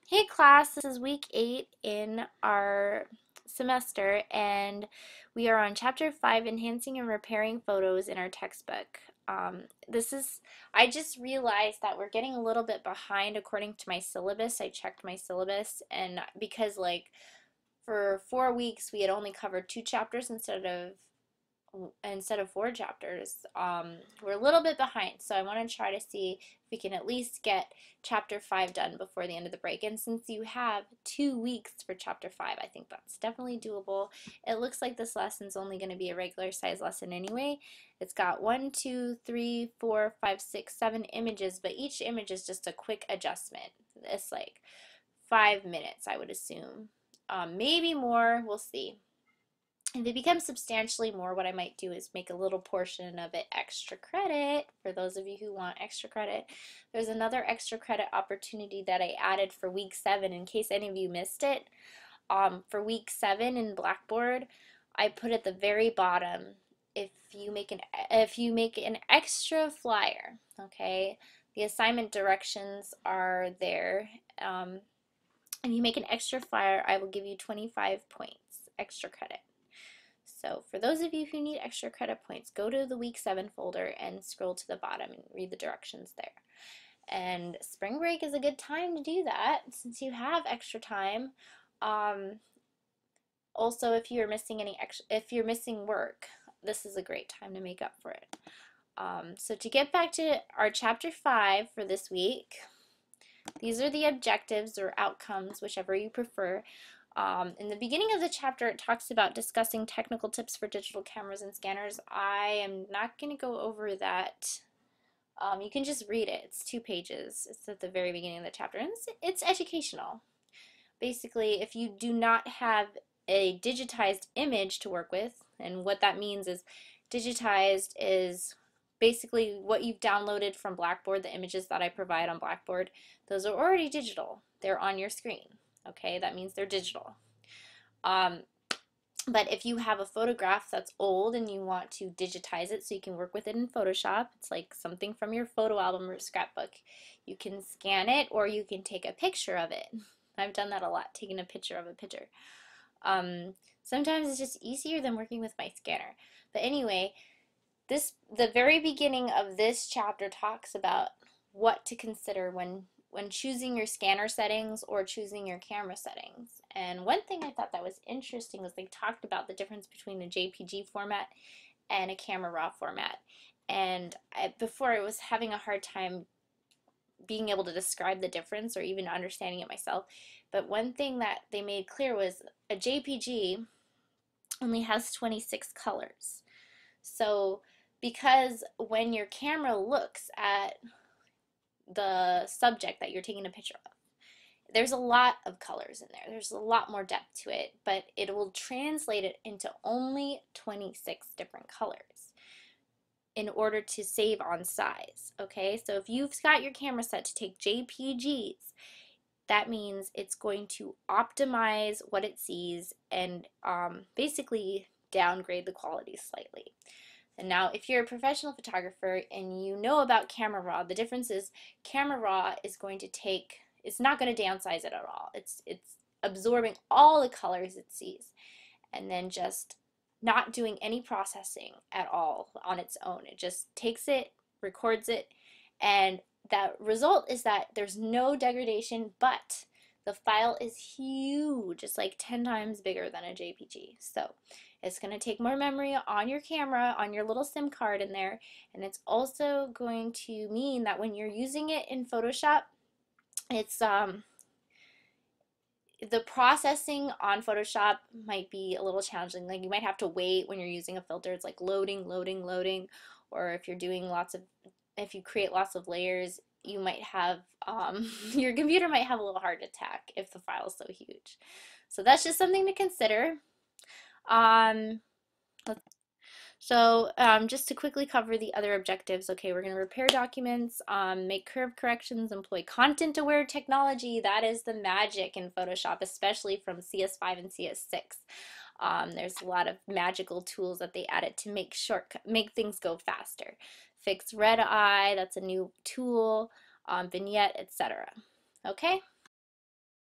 Hey class, this is week 8 in our semester, and we are on chapter 5, Enhancing and Repairing Photos in our textbook. I just realized that we're getting a little bit behind according to my syllabus. I checked my syllabus, and because, for 4 weeks, we had only covered 2 chapters instead of 4 chapters. We're a little bit behind, so I want to try to see if we can at least get chapter 5 done before the end of the break. And since you have 2 weeks for chapter 5, I think that's definitely doable. It looks like this lesson's only going to be a regular size lesson anyway. It's got 1, 2, 3, 4, 5, 6, 7 images, but each image is just a quick adjustment. It's like 5 minutes, I would assume. Maybe more, we'll see. If it becomes substantially more, what I might do is make a little portion of it extra credit for those of you who want extra credit. There's another extra credit opportunity that I added for week 7 in case any of you missed it. For week 7 in Blackboard, I put at the very bottom, if you make an extra flyer, okay, the assignment directions are there. If you make an extra flyer, I will give you 25 points extra credit. So for those of you who need extra credit points, go to the week 7 folder and scroll to the bottom and read the directions there. And spring break is a good time to do that since you have extra time. Also, if you're missing work, this is a great time to make up for it. So to get back to our chapter 5 for this week, these are the objectives or outcomes, whichever you prefer. In the beginning of the chapter, it talks about discussing technical tips for digital cameras and scanners. I am not going to go over that. You can just read it. It's 2 pages. It's at the very beginning of the chapter, and it's educational. Basically, if you do not have a digitized image to work with, and what that means is digitized is basically what you've downloaded from Blackboard, the images that I provide on Blackboard, those are already digital. They're on your screen. Okay, that means they're digital. But if you have a photograph that's old and you want to digitize it so you can work with it in Photoshop, it's like something from your photo album or scrapbook. You can scan it or you can take a picture of it. I've done that a lot, taking a picture of a picture. Sometimes it's just easier than working with my scanner. But anyway, the very beginning of this chapter talks about what to consider when choosing your scanner settings or choosing your camera settings. And one thing I thought that was interesting was they talked about the difference between a JPG format and a camera raw format. And before I was having a hard time being able to describe the difference or even understanding it myself. But one thing that they made clear was a JPG only has 26 colors. So because when your camera looks at the subject that you're taking a picture of, there's a lot of colors in there. There's a lot more depth to it, but it will translate it into only 26 different colors in order to save on size. Okay, so if you've got your camera set to take JPGs, that means it's going to optimize what it sees and basically downgrade the quality slightly. And now, if you're a professional photographer and you know about camera raw, the difference is camera raw is going to take, it's not going to downsize it at all. It's absorbing all the colors it sees and then just not doing any processing at all on its own. It just takes it, records it, and that result is that there's no degradation, but the file is huge. It's like 10 times bigger than a JPG. So it's going to take more memory on your camera, on your little SIM card in there, and it's also going to mean that when you're using it in Photoshop, it's the processing on Photoshop might be a little challenging. Like you might have to wait when you're using a filter. It's like loading, loading, loading, or if you're doing if you create lots of layers, you might have, your computer might have a little heart attack if the file is so huge. So that's just something to consider. Um, just to quickly cover the other objectives, okay, we're going to repair documents, make curve corrections, employ content-aware technology. That is the magic in Photoshop, especially from CS5 and CS6. There's a lot of magical tools that they added to make things go faster. Fix red eye, that's a new tool, vignette, etc. Okay?